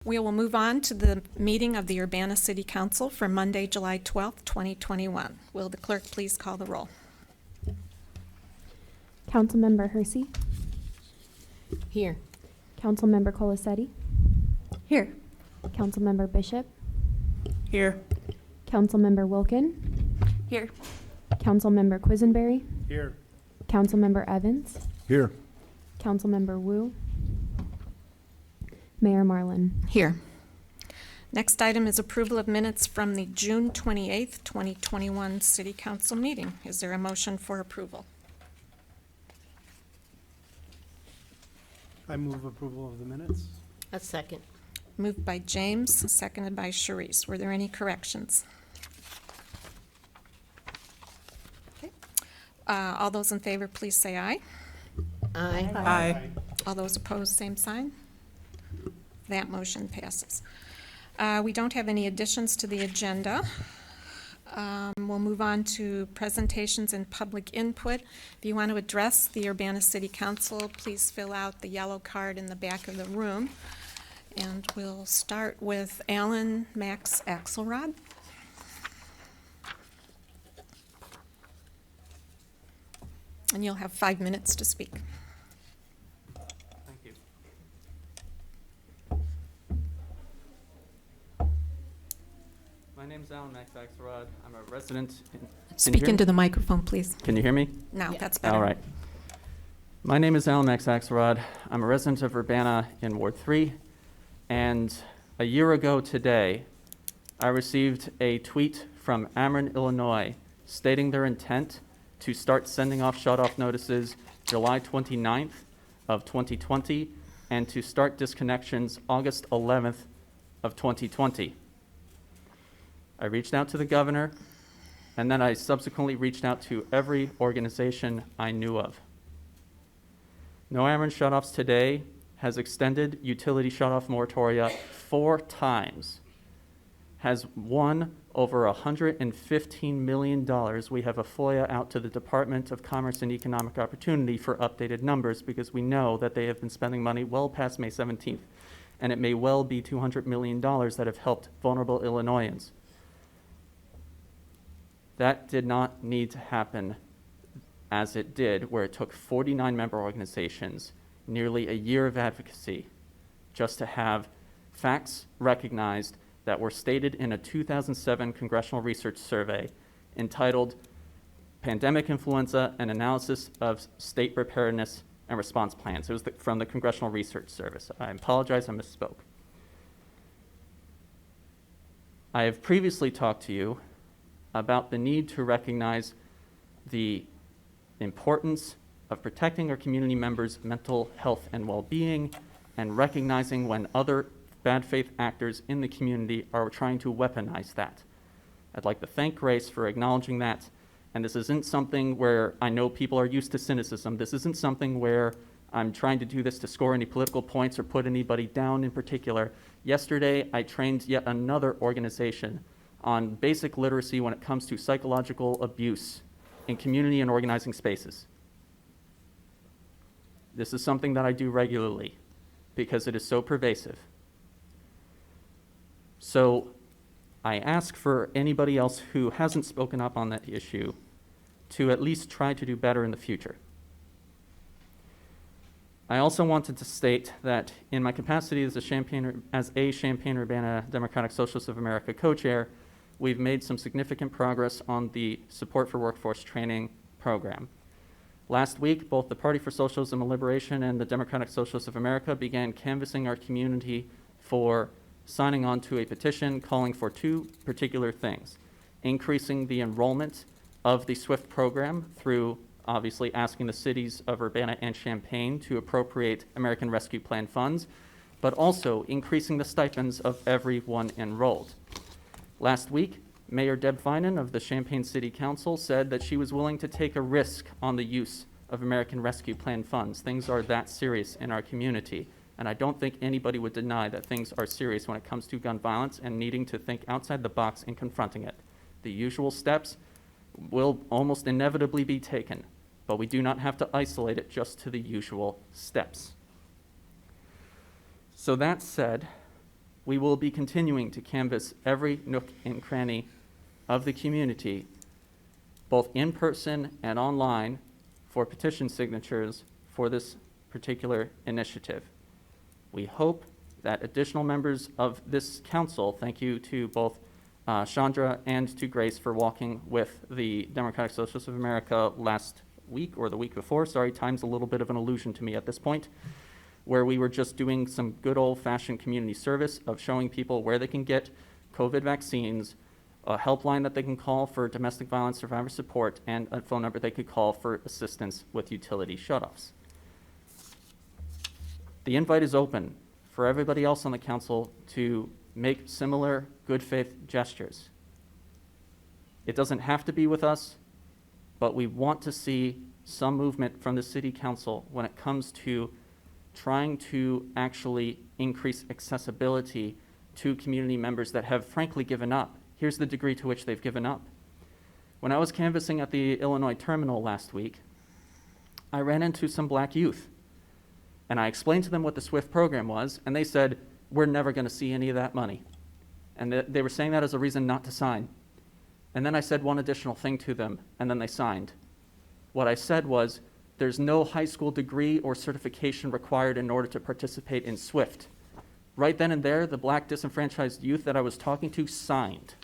We will move on to the meeting of the Urbana City Council for Monday, July 12th, 2021. Will the clerk please call the roll? Councilmember Hersey. Here. Councilmember Colasetti. Here. Councilmember Bishop. Here. Councilmember Wilkin. Here. Councilmember Quisenberry. Here. Councilmember Evans. Here. Councilmember Wu. Mayor Marlin. Here. Next item is approval of minutes from the June 28th, 2021 City Council meeting. Is there a motion for approval? I move approval of the minutes. A second. Moved by James, seconded by Sharice. Were there any corrections? Okay. All those in favor, please say aye. Aye. Aye. All those opposed, same sign. That motion passes. We don't have any additions to the agenda. We'll move on to presentations and public input. If you want to address the Urbana City Council, please fill out the yellow card in the back of the room. And we'll start with Alan Max Axelrod. And you'll have 5 minutes to speak. Thank you. My name's Alan Max Axelrod. I'm a resident in... Speak into the microphone, please. Can you hear me? Now, Yeah. that's better. All right. My name is Alan Max Axelrod. I'm a resident of Urbana in Ward 3. And a year ago today, I received a tweet from Ameren, Illinois, stating their intent to start sending off shut-off notices July 29th of 2020 and to start disconnections August 11th of 2020. I reached out to the governor, and then I subsequently reached out to every organization I knew of. No Ameren shutoffs today has extended utility shutoff moratoria 4 times, has won over $115 million. We have a FOIA out to the Department of Commerce and Economic Opportunity for updated numbers because we know that they have been spending money well past May 17th, and it may well be $200 million that have helped vulnerable Illinoisans. That did not need to happen as it did, where it took 49 member organizations, nearly a year of advocacy, just to have facts recognized that were stated in a 2007 Congressional Research Survey entitled Pandemic Influenza: An Analysis of State Preparedness and Response Plans. It was from the Congressional Research Service. I apologize, I misspoke. I have previously talked to you about the need to recognize the importance of protecting our community members' mental health and well-being and recognizing when other bad faith actors in the community are trying to weaponize that. I'd like to thank Grace for acknowledging that. And this isn't something where I know people are used to cynicism. This isn't something where I'm trying to do this to score any political points or put anybody down in particular. Yesterday, I trained yet another organization on basic literacy when it comes to psychological abuse in community and organizing spaces. This is something that I do regularly because it is so pervasive. So I ask for anybody else who hasn't spoken up on that issue to at least try to do better in the future. I also wanted to state that in my capacity as a Champaign-Urbana Democratic Socialists of America co-chair, we've made some significant progress on the Support for Workforce Training program. Last week, both the Party for Socialism and Liberation and the Democratic Socialists of America began canvassing our community for signing on to a petition calling for 2 particular things: increasing the enrollment of the SWIFT program through obviously asking the cities of Urbana and Champaign to appropriate American Rescue Plan funds, but also increasing the stipends of everyone enrolled. Last week, Mayor Deb Finan of the Champaign City Council said that she was willing to take a risk on the use of American Rescue Plan funds. Things are that serious in our community, and I don't think anybody would deny that things are serious when it comes to gun violence and needing to think outside the box in confronting it. The usual steps will almost inevitably be taken, but we do not have to isolate it just to the usual steps. So that said, we will be continuing to canvass every nook and cranny of the community, both in person and online, for petition signatures for this particular initiative. We hope that additional members of this council, thank you to both Chandra and to Grace for walking with the Democratic Socialists of America last week or the week before. Sorry, time's a little bit of an illusion to me at this point, where we were just doing some good old-fashioned community service of showing people where they can get COVID vaccines, a helpline that they can call for domestic violence survivor support, and a phone number they could call for assistance with utility shutoffs. The invite is open for everybody else on the council to make similar good faith gestures. It doesn't have to be with us, but we want to see some movement from the city council when it comes to trying to actually increase accessibility to community members that have frankly given up. Here's the degree to which they've given up. When I was canvassing at the Illinois terminal last week, I ran into some black youth, and I explained to them what the SWIFT program was, and they said, we're never going to see any of that money. And they were saying that as a reason not to sign. And then I said one additional thing to them, and then they signed. What I said was, there's no high school degree or certification required in order to participate in SWIFT. Right then and there, the black disenfranchised youth that I was talking to signed.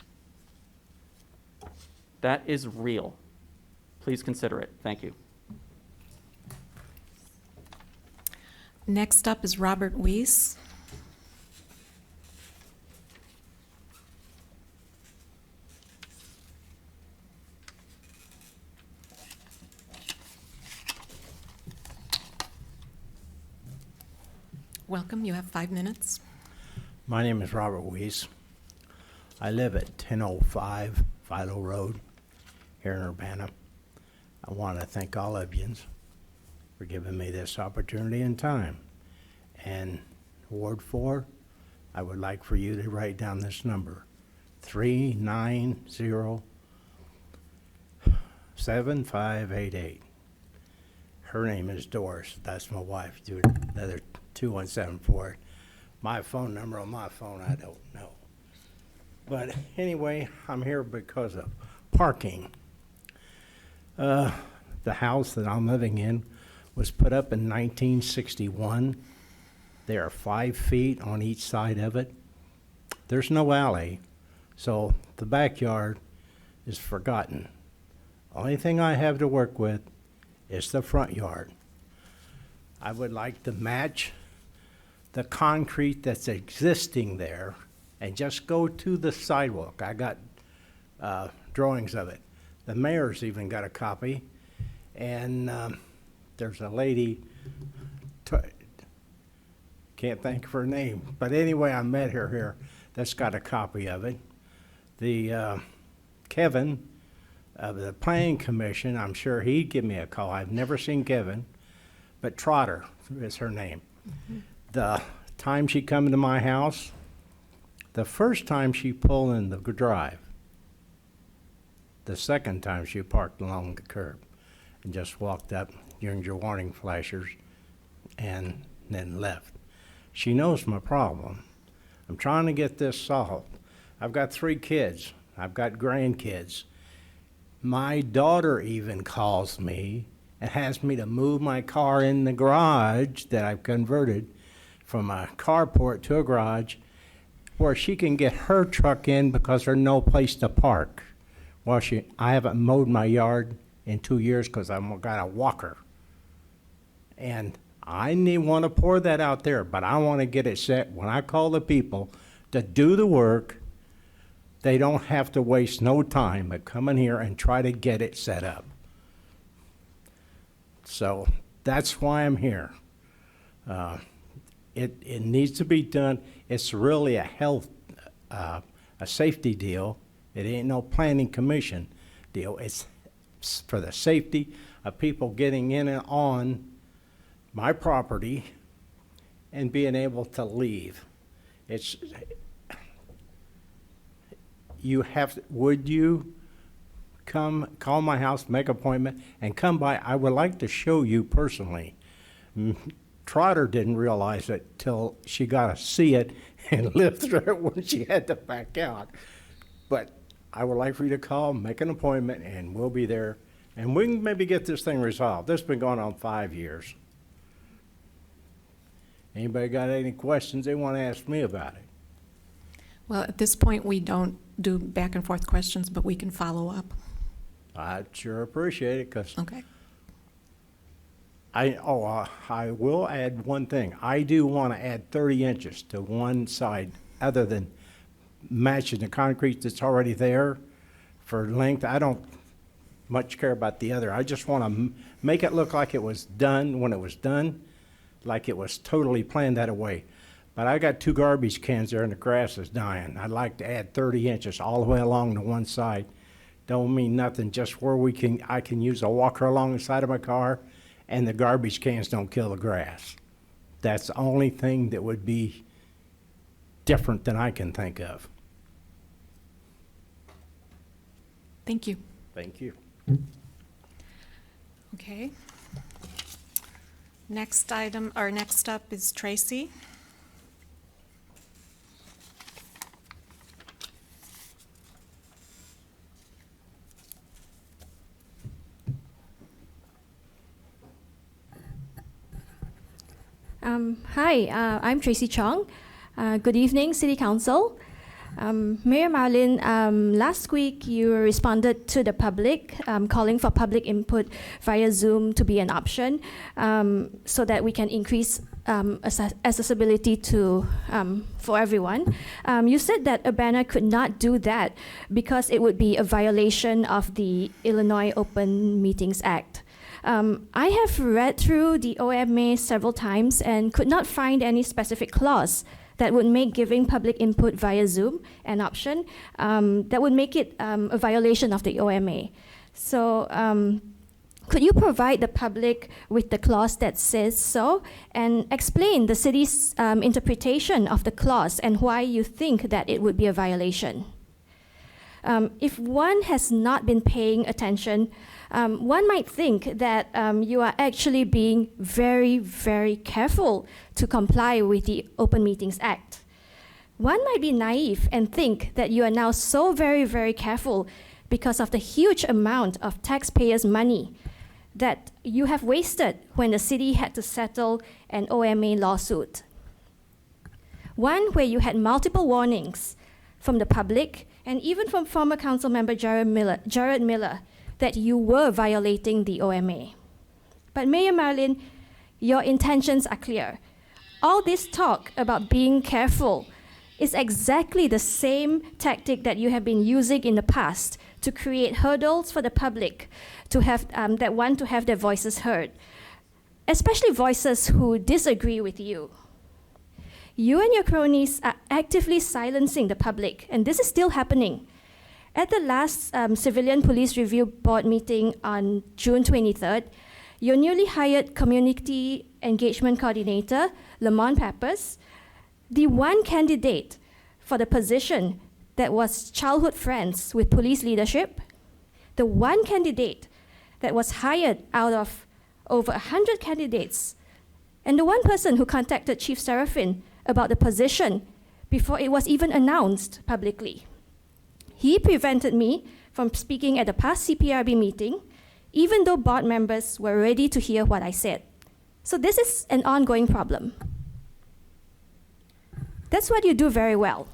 That is real. Please consider it. Thank you. Next up is Robert Weiss. Welcome, you have 5 minutes. My name is Robert Weiss. I live at 1005 Philo Road here in Urbana. I want to thank all of you for giving me this opportunity and time. And Ward 4, I would like for you to write down this number, 390-7588. Her name is Doris. That's my wife. Do another 2174. My phone number on my phone, I don't know. But anyway, I'm here because of parking. The house that I'm living in was put up in 1961. There are 5 feet on each side of it. There's no alley, so the backyard is forgotten. Only thing I have to work with is the front yard. I would like to match the concrete that's existing there and just go to the sidewalk. I got drawings of it. The mayor's even got a copy. And there's a lady, can't think of her name, but anyway, I met her here, that's got a copy of it. The Kevin of the Planning Commission, I'm sure he'd give me a call. I've never seen Kevin, but Trotter is her name. Mm-hmm. The time she come to my house, the first time she pulled in the drive, the second time she parked along the curb and just walked up during your warning flashers and then left. She knows my problem. I'm trying to get this solved. I've got 3 kids. I've got grandkids. My daughter even calls me and has me to move my car in the garage that I've converted from a carport to a garage where she can get her truck in because there's no place to park. Well, I haven't mowed my yard in 2 years because I've got a walker. And I want to pour that out there, but I want to get it set. When I call the people to do the work, they don't have to waste no time but come in here and try to get it set up. So that's why I'm here. It needs to be done. It's really a health, a safety deal. It ain't no planning commission deal. It's for the safety of people getting in and on my property and being able to leave. It's, you have, would you come, call my house, make an appointment, and come by? I would like to show you personally. Trotter didn't realize it till she got to see it and live through it when she had to back out. But I would like for you to call, make an appointment, and we'll be there. And we can maybe get this thing resolved. This has been going on 5 years. Anybody got any questions they want to ask me about it? Well, at this point, we don't do back and forth questions, but we can follow up. I'd sure appreciate it, because Okay. I will add one thing. I do want to add 30 inches to one side, other than matching the concrete that's already there for length. I don't much care about the other. I just want to make it look like it was done when it was done, like it was totally planned that way. But I got 2 garbage cans there and the grass is dying. I'd like to add 30 inches all the way along to one side. Don't mean nothing, just where I can use a walker along the side of my car and the garbage cans don't kill the grass. That's the only thing that would be different than I can think of. Thank you. Thank you. Okay. Next item, or next up is Tracy. Hi, I'm Tracy Chong. Good evening, City Council. Mayor Marlin, last week you responded to the public, calling for public input via Zoom to be an option, so that we can increase accessibility for everyone. You said that Urbana could not do that because it would be a violation of the Illinois Open Meetings Act. I have read through the OMA several times and could not find any specific clause that would make giving public input via Zoom an option, that would make it a violation of the OMA. So could you provide the public with the clause that says so and explain the city's interpretation of the clause and why you think that it would be a violation? If one has not been paying attention, one might think that you are actually being very, very careful to comply with the Open Meetings Act. One might be naive and think that you are now so very, very careful because of the huge amount of taxpayers' money that you have wasted when the city had to settle an OMA lawsuit. One where you had multiple warnings from the public and even from former council member Jared Miller that you were violating the OMA. But Mayor Marlin, your intentions are clear. All this talk about being careful is exactly the same tactic that you have been using in the past to create hurdles for the public to have that want to have their voices heard, especially voices who disagree with you. You and your cronies are actively silencing the public, and this is still happening. At the last Civilian Police Review Board meeting on June 23rd, your newly hired Community Engagement Coordinator, Lamont Peppers, the one candidate for the position that was childhood friends with police leadership, the one candidate that was hired out of over 100 candidates, and the one person who contacted Chief Serafin about the position before it was even announced publicly. He prevented me from speaking at the past CPRB meeting, even though board members were ready to hear what I said. So this is an ongoing problem. That's what you do very well.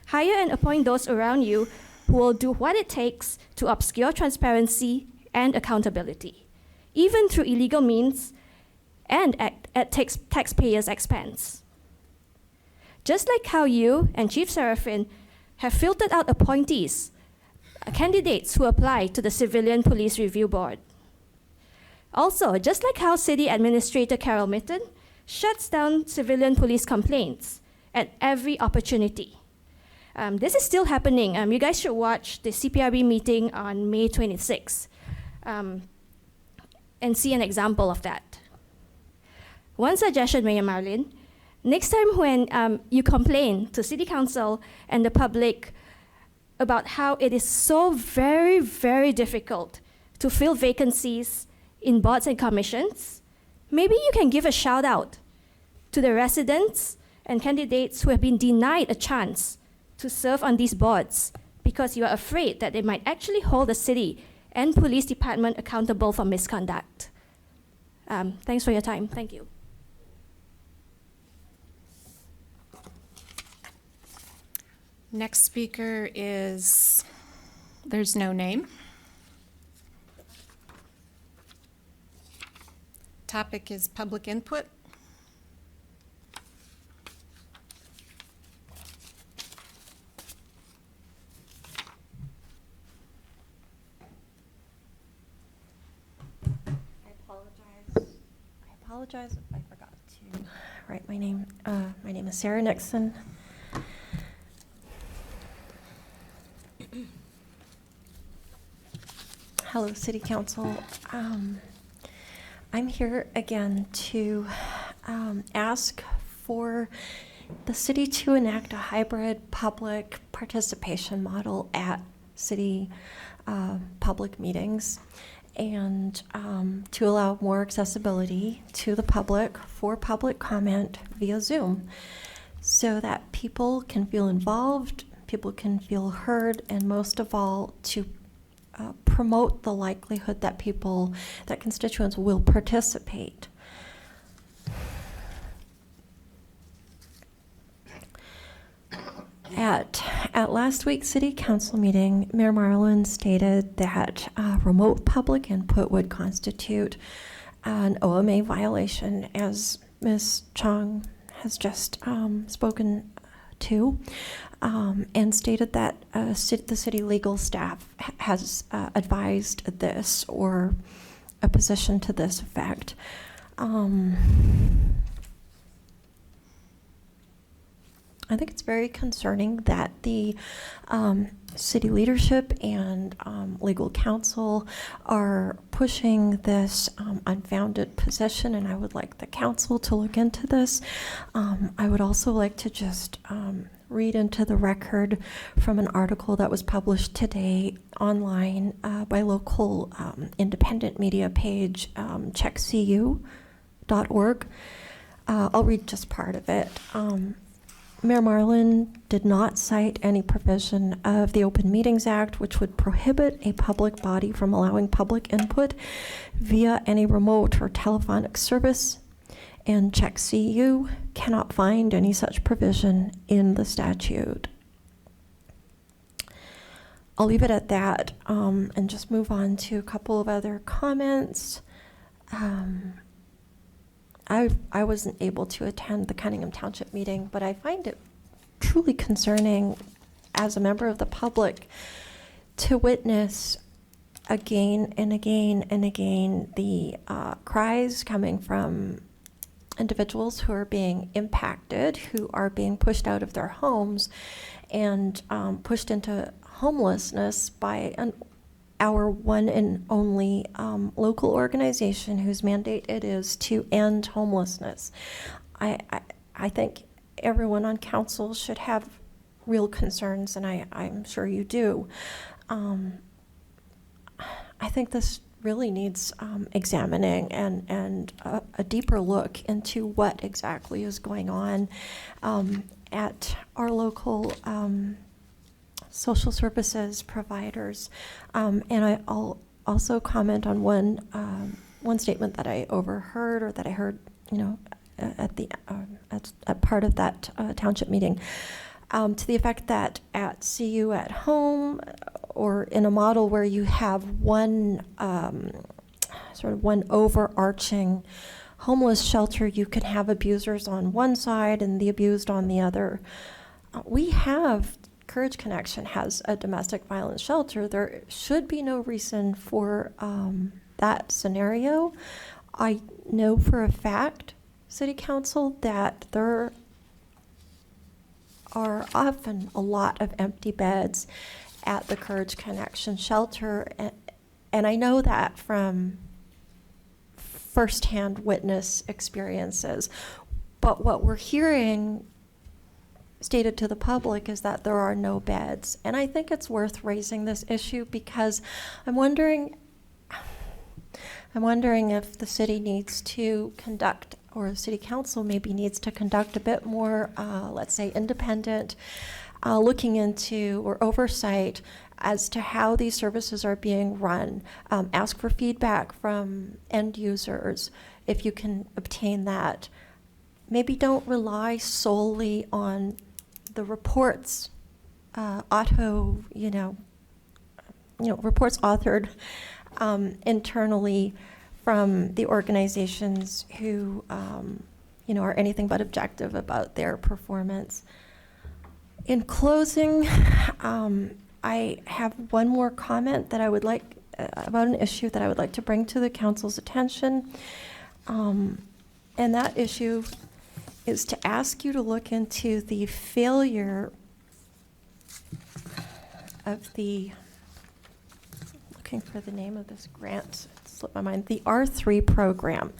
Hire and appoint those around you who will do what it takes to obscure transparency and accountability, even through illegal means and at taxpayers' expense. Just like how you and Chief Serafin have filtered out appointees, candidates who apply to the Civilian Police Review Board. Also, just like how City Administrator Carol Mitten shuts down civilian police complaints at every opportunity. This is still happening. You guys should watch the CPRB meeting on May 26th and see an example of that. One suggestion, Mayor Marlin, next time when you complain to City Council and the public about how it is so very, very difficult to fill vacancies in boards and commissions, maybe you can give a shout out to the residents and candidates who have been denied a chance to serve on these boards because you are afraid that they might actually hold the city and police department accountable for misconduct. Thanks for your time. Thank you. Next speaker is, there's no name. Topic is public input. I apologize if I forgot to write my name. My name is Sarah Nixon. Hello, City Council. I'm here again to ask for the city to enact a hybrid public participation model at city public meetings, and to allow more accessibility to the public for public comment via Zoom, so that people can feel involved, people can feel heard, and most of all, to promote the likelihood that constituents will participate. At last week's City Council meeting, Mayor Marlin stated that remote public input would constitute an OMA violation, as Ms. Chong has just spoken to, and stated that the city legal staff has advised this, or a position to this effect. I think it's very concerning that the city leadership and legal counsel are pushing this unfounded position, and I would like the council to look into this. I would also like to just read into the record from an article that was published today online by local independent media page, checkcu.org. I'll read just part of it. Mayor Marlin did not cite any provision of the Open Meetings Act which would prohibit a public body from allowing public input via any remote or telephonic service, and CheckCU cannot find any such provision in the statute. I'll leave it at that and just move on to a couple of other comments. I wasn't able to attend the Cunningham Township meeting, but I find it truly concerning as a member of the public to witness again and again and again the cries coming from individuals who are being impacted, who are being pushed out of their homes and pushed into homelessness by our one and only local organization whose mandate it is to end homelessness. I think everyone on council should have real concerns, and I'm sure you do. I think this really needs examining and a deeper look into what exactly is going on at our local social services providers. And I'll also comment on one statement that I overheard, or that I heard, at part of that township meeting, to the effect that at CU at home, or in a model where you have one overarching homeless shelter, you can have abusers on one side and the abused on the other. We have Courage Connection has a domestic violence shelter. There should be no reason for that scenario. I know for a fact, City Council, that there are often a lot of empty beds at the Courage Connection shelter, and I know that from firsthand witness experiences. But what we're hearing stated to the public is that there are no beds. And I think it's worth raising this issue because I'm wondering I'm wondering if the city needs to conduct, or the city council maybe needs to conduct a bit more, let's say, independent looking into or oversight as to how these services are being run. Ask for feedback from end users if you can obtain that. Maybe don't rely solely on the reports, reports authored internally from the organizations who, are anything but objective about their performance. In closing, I have one more comment that I would like about an issue that I would like to bring to the council's attention. And that issue is to ask you to look into the failure of looking for the name of this grant, it slipped my mind, the R3 program.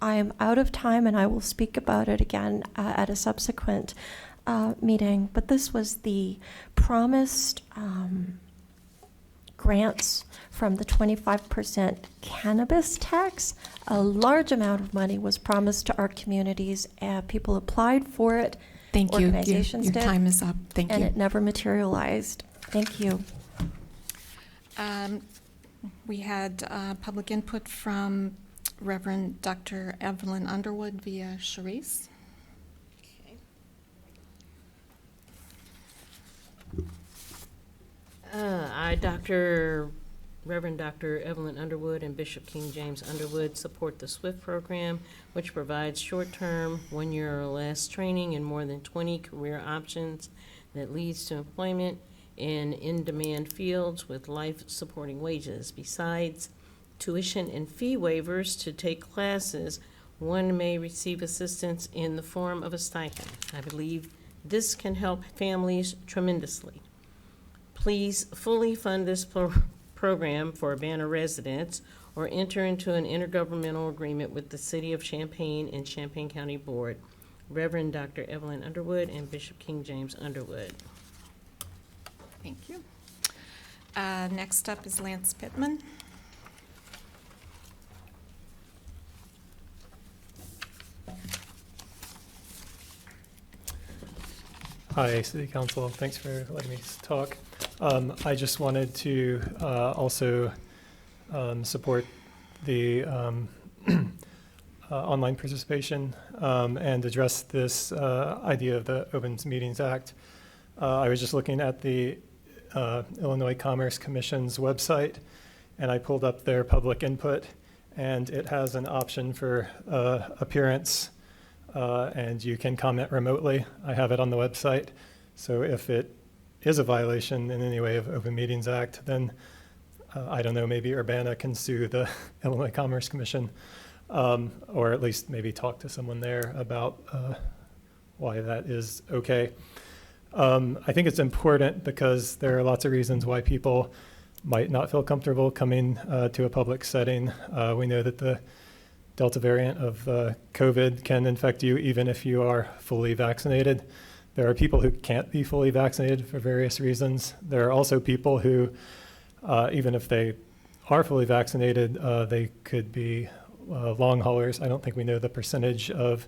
I am out of time and I will speak about it again at a subsequent meeting, but this was the promised grants from the 25% cannabis tax. A large amount of money was promised to our communities. People applied for it. Thank you. Organizations Your did, time is up. Thank and you. it never materialized. Thank you. We had public input from Reverend Dr. Evelyn Underwood via Charisse. I, Reverend Dr. Evelyn Underwood and Bishop King James Underwood support the SWIFT program, which provides short-term, 1 year or less training in more than 20 career options that leads to employment in in-demand fields with life-supporting wages. Besides tuition and fee waivers to take classes, one may receive assistance in the form of a stipend. I believe this can help families tremendously. Please fully fund this program for Urbana residents or enter into an intergovernmental agreement with the City of Champaign and Champaign County Board. Reverend Dr. Evelyn Underwood and Bishop King James Underwood. Thank you. Next up is Lance Pittman. Hi, City Council. Thanks for letting me talk. I just wanted to also support the online participation and address this idea of the Open Meetings Act. I was just looking at the Illinois Commerce Commission's website, and I pulled up their public input, and it has an option for appearance, and you can comment remotely. I have it on the website. So if it is a violation in any way of Open Meetings Act, then I don't know, maybe Urbana can sue the Illinois Commerce Commission, or at least maybe talk to someone there about why that is okay. I think it's important because there are lots of reasons why people might not feel comfortable coming to a public setting. We know that the Delta variant of COVID can infect you even if you are fully vaccinated. There are people who can't be fully vaccinated for various reasons. There are also people who, even if they are fully vaccinated, they could be long haulers. I don't think we know the percentage of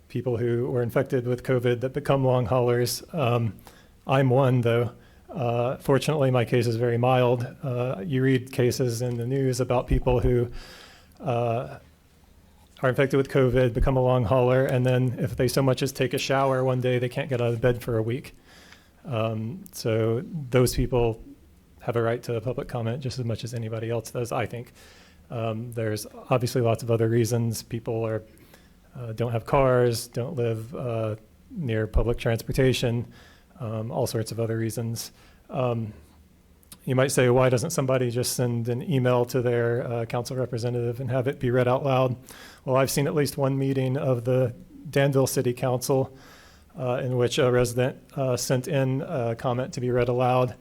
people who were infected with COVID that become long haulers. I'm one, though. Fortunately, my case is very mild. You read cases in the news about people who are infected with COVID, become a long hauler, and then if they so much as take a shower one day, they can't get out of bed for a week. So those people have a right to public comment just as much as anybody else does, I think. There's obviously lots of other reasons. People are don't have cars, don't live near public transportation, all sorts of other reasons. You might say, why doesn't somebody just send an email to their council representative and have it be read out loud? Well, I've seen at least one meeting of the Danville City Council in which a resident sent in a comment to be read aloud,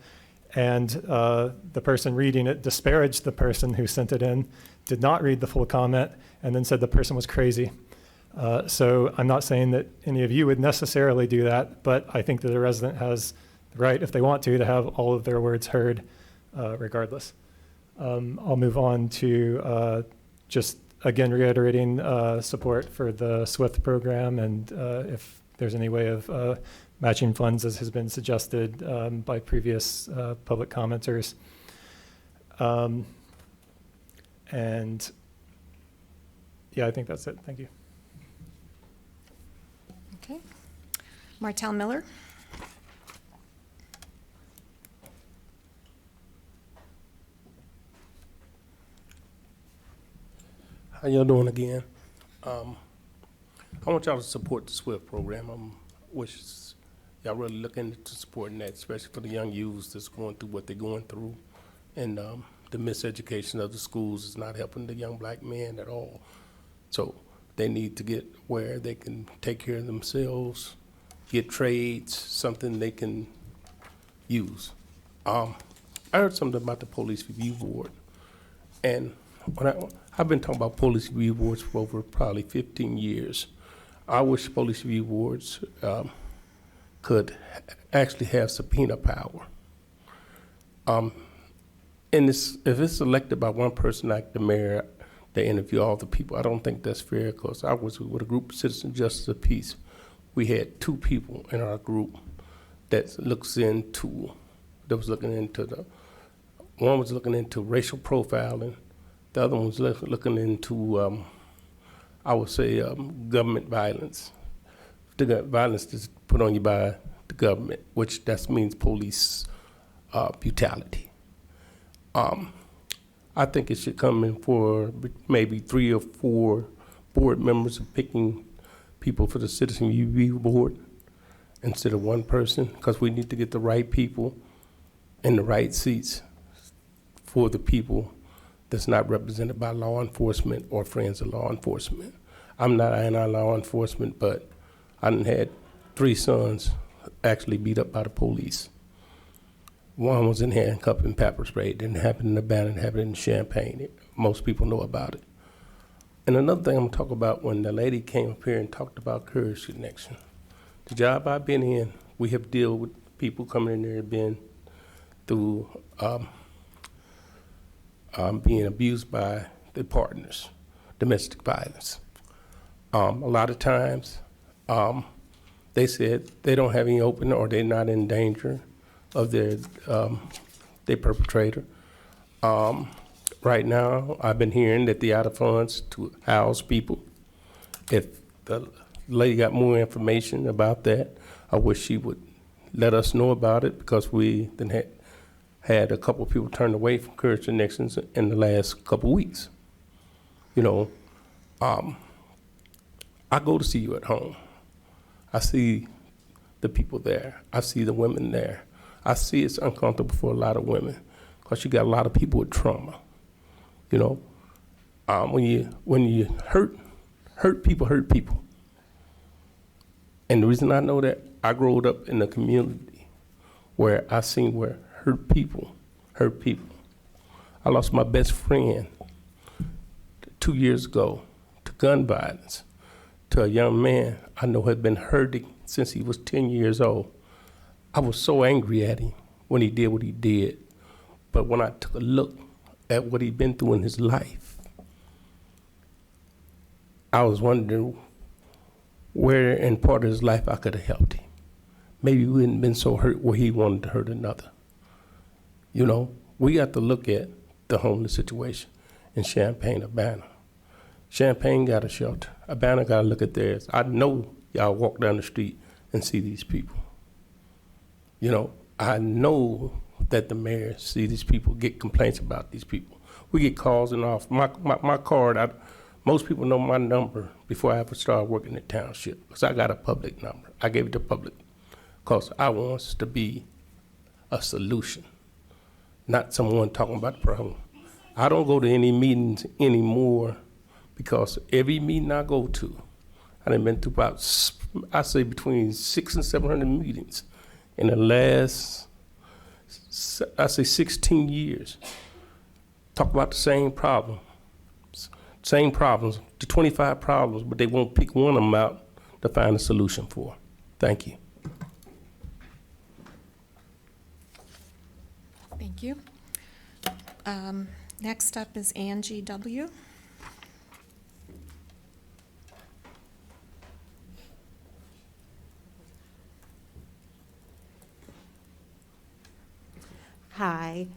and the person reading it disparaged the person who sent it in, did not read the full comment, and then said the person was crazy. So I'm not saying that any of you would necessarily do that, but I think that a resident has the right, if they want to have all of their words heard regardless. I'll move on to just again reiterating support for the SWIFT program, and if there's any way of matching funds, as has been suggested by previous public commenters. And yeah, I think that's it. Thank you. Okay. Martel Miller? How y'all doing again? I want y'all to support the SWIFT program. Wish y'all really look into supporting that, especially for the young youths that's going through what they're going through. And the miseducation of the schools is not helping the young black men at all. So they need to get where they can take care of themselves, get trades, something they can use. I heard something about the Police Review Board. And when I've been talking about police review boards for over probably 15 years. I wish police review boards could actually have subpoena power. And if it's elected by one person like the mayor, they interview all the people. I don't think that's fair, because I was with a group of Citizen Justice of Peace. We had 2 people in our group that was looking into one was looking into racial profiling. The other one was looking into, I would say, government violence. The violence that's put on you by the government, which that means police brutality. I think it should come in for maybe 3 or 4 board members of picking people for the Citizen Review Board instead of one person, because we need to get the right people in the right seats for the people that's not represented by law enforcement or friends of law enforcement. I'm not anti-law enforcement, but I done had 3 sons actually beat up by the police. One was in handcuffs and pepper spray. It didn't happen in Urbana, it happened in Champaign. Most people know about it. And another thing I'm gonna talk about, when the lady came up here and talked about Courage Connection, the job I've been in, we have dealt with people coming in there and been through being abused by their partners, domestic violence. A lot of times, they said they don't have any open, or they're not in danger of their perpetrator. Right now, I've been hearing that they're out of funds to house people. If the lady got more information about that, I wish she would let us know about it, because we then had a couple of people turned away from Courage Connections in the last couple of weeks. You know, I go to see you at home. I see the people there. I see the women there. I see it's uncomfortable for a lot of women, because you got a lot of people with trauma. You know, when you hurt people. And the reason I know that, I grew up in a community where I seen where hurt people. I lost my best friend 2 years ago to gun violence, to a young man I know had been hurting since he was 10 years old. I was so angry at him when he did what he did. But when I took a look at what he'd been through in his life, I was wondering where in part of his life I could have helped him. Maybe he wouldn't have been so hurt where he wanted to hurt another. You know, we got to look at the homeless situation in Champaign, Urbana. Champaign got a shelter. Urbana got to look at theirs. I know y'all walk down the street and see these people. You know, I know that the mayor see these people, get complaints about these people. We get calls and off. My card, most people know my number before I ever started working at Township, because I got a public number. I gave it to public because I want us to be a solution, not someone talking about the problem. I don't go to any meetings anymore, because every meeting I go to, I've been through about, I say between 600 and 700 meetings in the last, I say 16 years. Talk about the same problems, the 25 problems, but they won't pick one of them out to find a solution for. Thank you. Thank you. Next up is Angie W. Hi.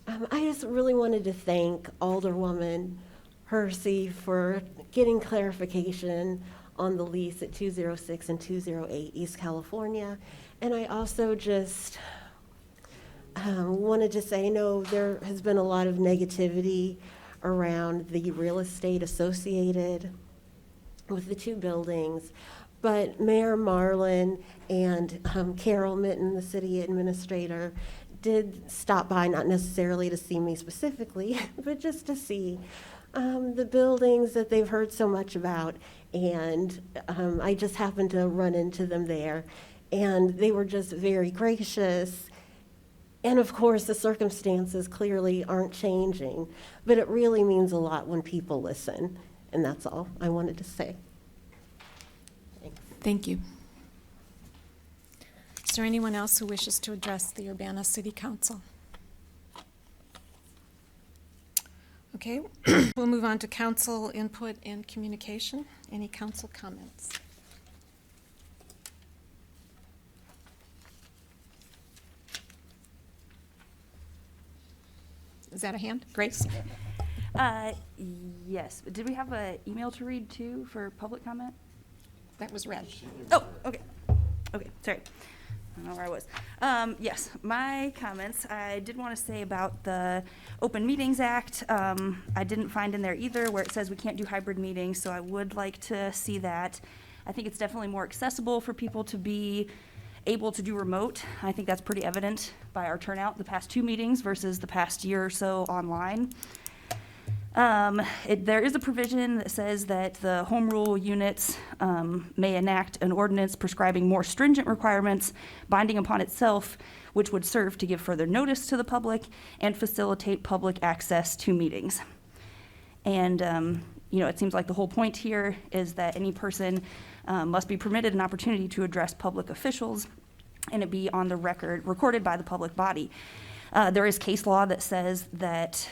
I just really wanted to thank Alderwoman Hersey for getting clarification on the lease at 206 and 208 East California. And I also just wanted to say, no, there has been a lot of negativity around the real estate associated with the two buildings. But Mayor Marlin and Carol Mitten, the city administrator, did stop by, not necessarily to see me specifically, but just to see the buildings that they've heard so much about. And I just happened to run into them there. And they were just very gracious. And of course, the circumstances clearly aren't changing. But it really means a lot when people listen. And that's all I wanted to say. Thank you. Is there anyone else who wishes to address the Urbana City Council? Okay, we'll move on to council input and communication. Any council comments? Is that a hand? Grace? Yes. Did we have an email to read too for public comment? That was red. Oh, okay. Okay, sorry. I don't know where I was. Yes, my comments, I did want to say about the Open Meetings Act. I didn't find in there either where it says we can't do hybrid meetings, so I would like to see that. I think it's definitely more accessible for people to be able to do remote. I think that's pretty evident by our turnout the past 2 meetings versus the past year or so online. There is a provision that says that the home rule units may enact an ordinance prescribing more stringent requirements binding upon itself, which would serve to give further notice to the public and facilitate public access to meetings. And, it seems like the whole point here is that any person must be permitted an opportunity to address public officials and it be on the record, recorded by the public body. There is case law that says that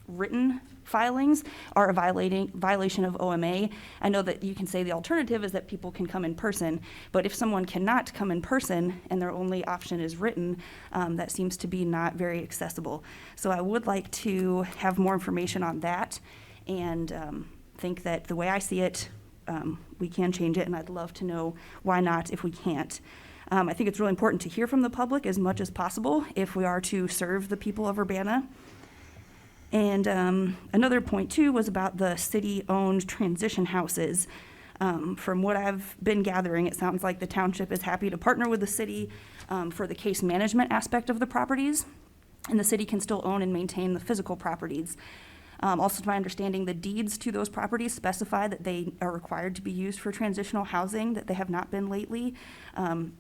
written filings are a violation of OMA. I know that you can say the alternative is that people can come in person, but if someone cannot come in person and their only option is written, that seems to be not very accessible. So I would like to have more information on that and think that the way I see it, we can change it, and I'd love to know why not if we can't. I think it's really important to hear from the public as much as possible if we are to serve the people of Urbana. And another point, too, was about the city-owned transition houses. From what I've been gathering, it sounds like the township is happy to partner with the city for the case management aspect of the properties, and the city can still own and maintain the physical properties. Also, to my understanding, the deeds to those properties specify that they are required to be used for transitional housing, that they have not been lately.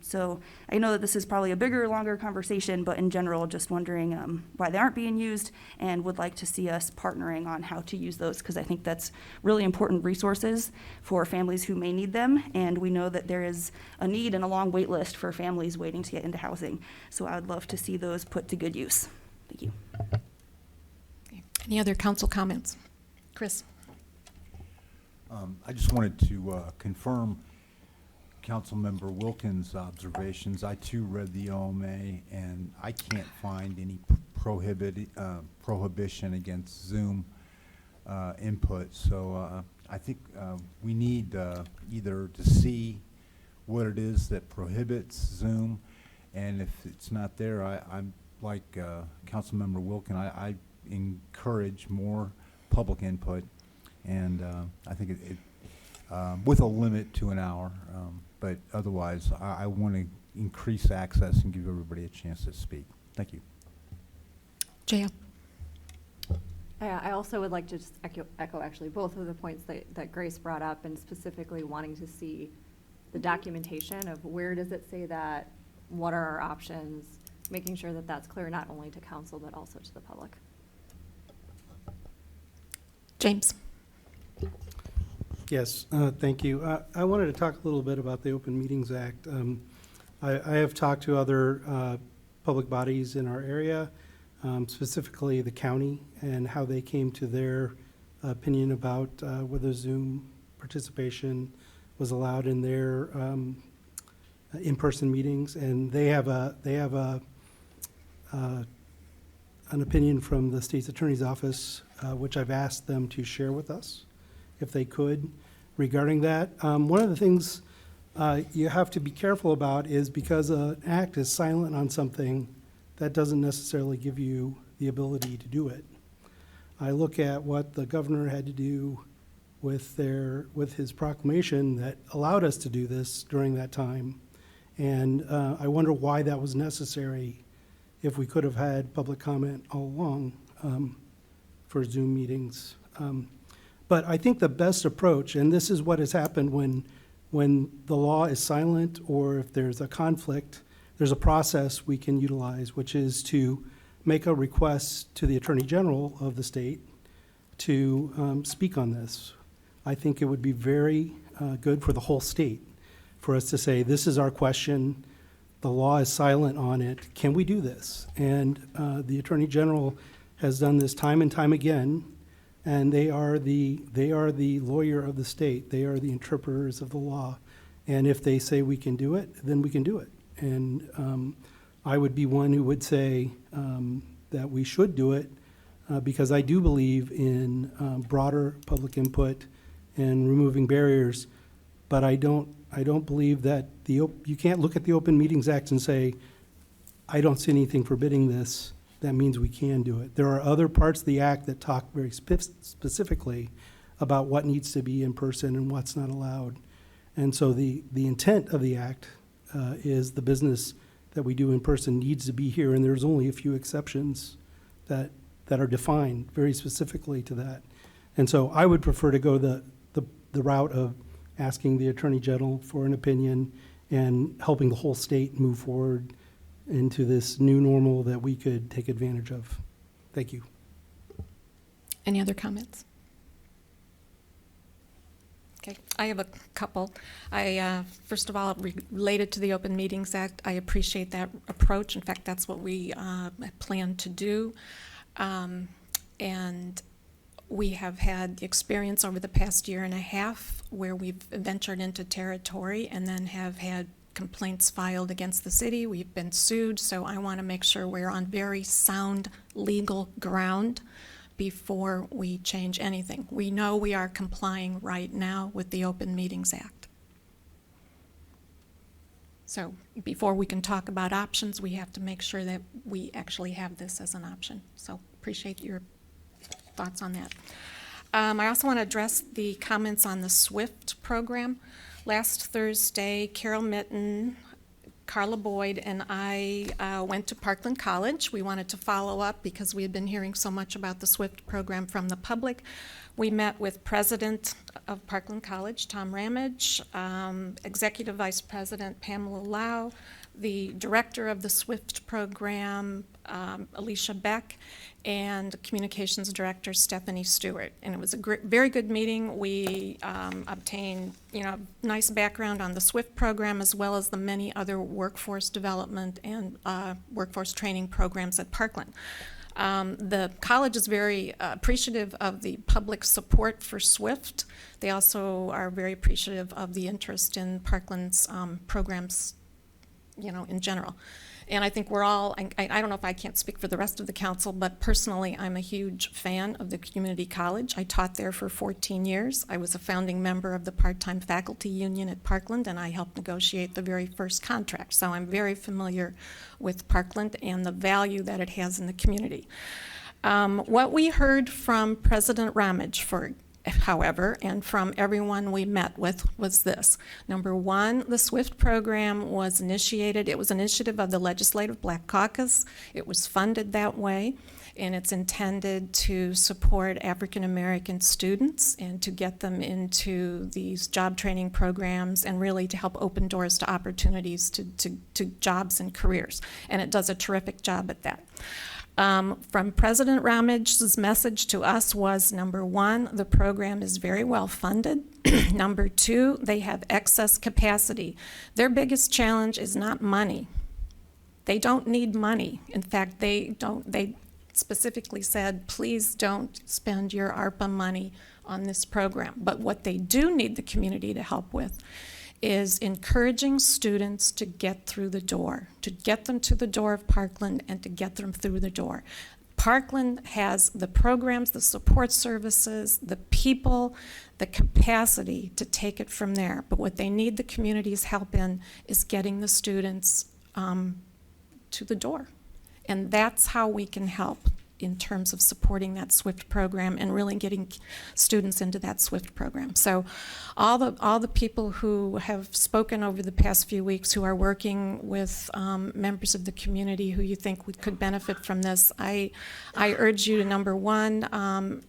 So I know that this is probably a bigger, longer conversation, but in general, just wondering why they aren't being used and would like to see us partnering on how to use those, because I think that's really important resources for families who may need them. And we know that there is a need and a long wait list for families waiting to get into housing. So I would love to see those put to good use. Thank you. Any other council comments? Chris? I just wanted to confirm Councilmember Wilkins' observations. I too read the OMA, and I can't find any prohibition against Zoom input. So I think we need either to see what it is that prohibits Zoom, and if it's not there, I'm like Councilmember Wilkin. I encourage more public input, and I think it with a limit to an hour, but otherwise I want to increase access and give everybody a chance to speak. Thank you. Jaya? I also would like to just echo actually both of the points that Grace brought up, and specifically wanting to see the documentation of where does it say that, what are our options, making sure that that's clear not only to council but also to the public. James? Yes, thank you. I wanted to talk a little bit about the Open Meetings Act. I have talked to other public bodies in our area, specifically the county, and how they came to their opinion about whether Zoom participation was allowed in their in-person meetings. And they have a an opinion from the state's attorney's office, which I've asked them to share with us, if they could, regarding that. One of the things you have to be careful about is because an act is silent on something, that doesn't necessarily give you the ability to do it. I look at what the governor had to do with his proclamation that allowed us to do this during that time. And I wonder why that was necessary if we could have had public comment all along for Zoom meetings. But I think the best approach, and this is what has happened when the law is silent or if there's a conflict, there's a process we can utilize, which is to make a request to the Attorney General of the state to speak on this. I think it would be very good for the whole state for us to say, this is our question, the law is silent on it, can we do this? And the Attorney General has done this time and time again, and they are the lawyer of the state. They are the interpreters of the law. And if they say we can do it, then we can do it. And I would be one who would say that we should do it because I do believe in broader public input and removing barriers, but I don't believe that you can't look at the Open Meetings Act and say, I don't see anything forbidding this. That means we can do it. There are other parts of the act that talk very specifically about what needs to be in person and what's not allowed. And so the intent of the act is the business that we do in person needs to be here, and there's only a few exceptions that are defined very specifically to that. And so I would prefer to go the route of asking the Attorney General for an opinion and helping the whole state move forward into this new normal that we could take advantage of. Thank you. Any other comments? Okay, I have a couple. First of all, related to the Open Meetings Act, I appreciate that approach. In fact, that's what we plan to do. And we have had experience over the past year and a half where we've ventured into territory and then have had complaints filed against the city. We've been sued, so I want to make sure we're on very sound legal ground before we change anything. We know we are complying right now with the Open Meetings Act. So before we can talk about options, we have to make sure that we actually have this as an option. So appreciate your thoughts on that. I also want to address the comments on the SWIFT program. Last Thursday, Carol Mitten, Carla Boyd, and I went to Parkland College. We wanted to follow up because we had been hearing so much about the SWIFT program from the public. We met with President of Parkland College, Tom Ramage, Executive Vice President Pamela Lau, the Director of the SWIFT program, Alicia Beck, and Communications Director Stephanie Stewart. And it was a very good meeting. We obtained, nice background on the SWIFT program as well as the many other workforce development and workforce training programs at Parkland. The college is very appreciative of the public support for SWIFT. They also are very appreciative of the interest in Parkland's programs, in general. And I think we're all, I don't know if I can't speak for the rest of the council, but personally, I'm a huge fan of the community college. I taught there for 14 years. I was a founding member of the part-time faculty union at Parkland, and I helped negotiate the very first contract. So I'm very familiar with Parkland and the value that it has in the community. What we heard from President Ramage, however, and from everyone we met with, was this. Number one, the SWIFT program was initiated. It was an initiative of the Legislative Black Caucus. It was funded that way, and it's intended to support African American students and to get them into these job training programs and really to help open doors to opportunities to jobs and careers. And it does a terrific job at that. From President Ramage's message to us was, number one, the program is very well funded. Number two, they have excess capacity. Their biggest challenge is not money. They don't need money. In fact, they specifically said, please don't spend your ARPA money on this program. But what they do need the community to help with is encouraging students to get through the door, to get them to the door of Parkland and to get them through the door. Parkland has the programs, the support services, the people, the capacity to take it from there. But what they need the community's help in is getting the students to the door. And that's how we can help in terms of supporting that SWIFT program and really getting students into that SWIFT program. So all the people who have spoken over the past few weeks who are working with members of the community who you think could benefit from this, I urge you to, number one,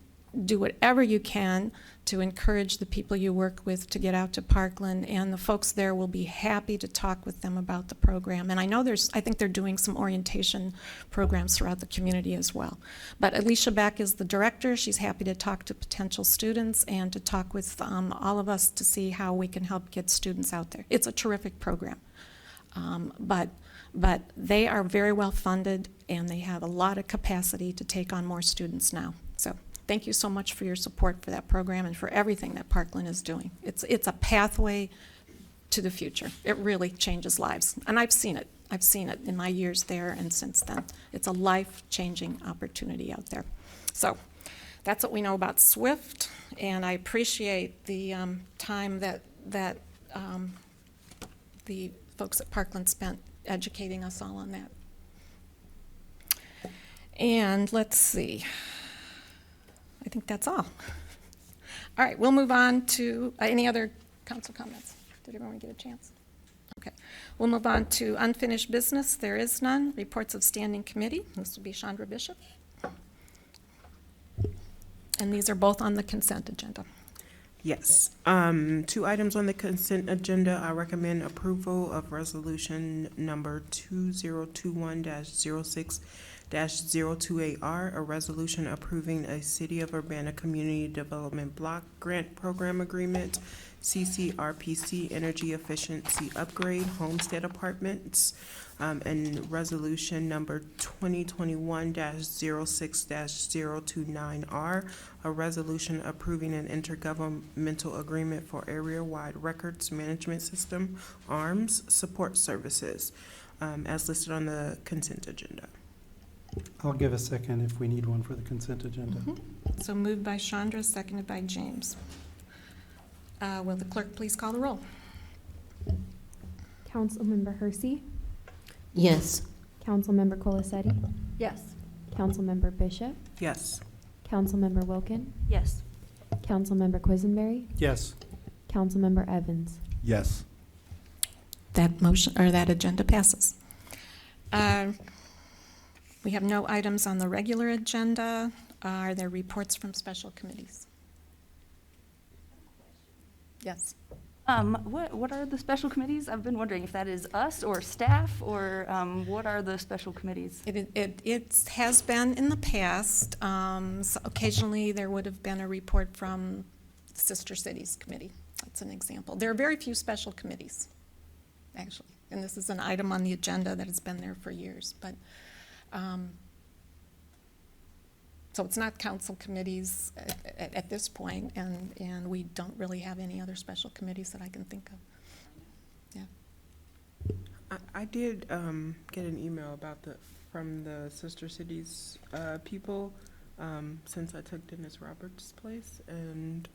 do whatever you can to encourage the people you work with to get out to Parkland, and the folks there will be happy to talk with them about the program. And I know I think they're doing some orientation programs throughout the community as well. But Alicia Beck is the director. She's happy to talk to potential students and to talk with all of us to see how we can help get students out there. It's a terrific program. But they are very well funded, and they have a lot of capacity to take on more students now. So thank you so much for your support for that program and for everything that Parkland is doing. It's a pathway to the future. It really changes lives. And I've seen it. I've seen it in my years there and since then. It's a life-changing opportunity out there. So that's what we know about SWIFT, and I appreciate the time that the folks at Parkland spent educating us all on that. And let's see. I think that's all. All right, we'll move on to any other council comments. Did everyone get a chance? Okay. We'll move on to unfinished business. There is none. Reports of standing committee. This will be Chandra Bishop. And these are both on the consent agenda. Yes. 2 items on the consent agenda. I recommend approval of resolution number 2021-06-028R, a resolution approving a City of Urbana Community Development Block Grant Program Agreement, CCRPC Energy Efficiency Upgrade Homestead Apartments, and resolution number 2021-06-029R, a resolution approving an intergovernmental agreement for area-wide records management system, ARMS, support services, as listed on the consent agenda. I'll give a second if we need one for the consent agenda. So moved by Chandra, seconded by James. Will the clerk please call the roll? Councilmember Hersey, Yes. Councilmember Colasetti, Yes. Councilmember Bishop, Yes. Councilmember Wilkin, Yes. Councilmember Quisenberry, Yes. Councilmember Evans. Yes. That motion, or that agenda passes. We have no items on the regular agenda. Are there reports from special committees? Yes. What are the special committees? I've been wondering if that is us or staff, or what are the special committees? It has been in the past. So occasionally there would have been a report from the Sister Cities Committee. That's an example. There are very few special committees, actually. And this is an item on the agenda that has been there for years. But so it's not council committees at this point, and we don't really have any other special committees that I can think of. Yeah. I did get an email from the Sister Cities people since I took Dennis Roberts' place, and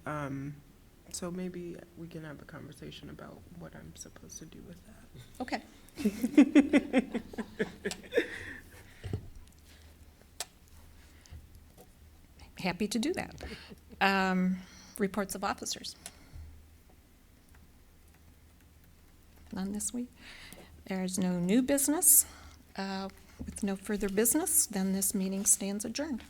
so maybe we can have a conversation about what I'm supposed to do with that. Okay. Happy to do that. Reports of officers. None this week. There's no new business. With no further business, then this meeting stands adjourned.